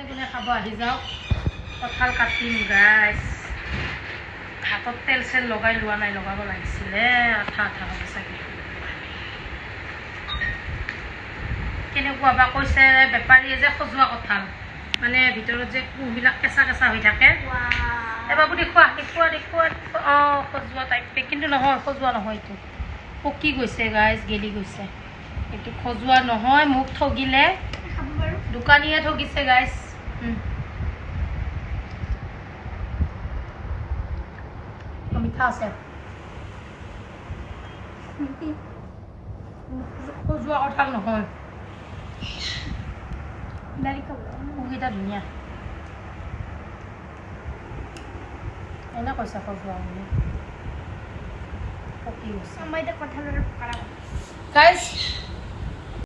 কোনে খাব আহি যাওক কঁঠাল কাটিম গাইছ হাতত তেল চেল লগাই লোৱা নাই লগাব লাগিছিলে আঠা আঠা হ'ব চাগে কেনেকুৱা বা কৈছে বেপাৰীয়ে যে সজোৱা কঁঠাল মানে ভিতৰত যে কুহবিলাক কেঁচা কেঁচা হৈ থাকে এবাৰ দেখুওৱা দেখুওৱা দেখুওৱা অঁ সজোৱা টাইপ কিন্তু নহয় সজোৱা নহয় এইটো পকি গৈছে গাইজ গেলি গৈছে এইটো সজোৱা নহয় মোক ঠগিলে দোকানীয়ে ঠগিছে গাইজ মিঠা আছে সজোৱা কঁঠাল নহয় মুগীটা ধুনীয়া এনে কৈছে সজোৱা বুলি পকি গৈছে গাইজ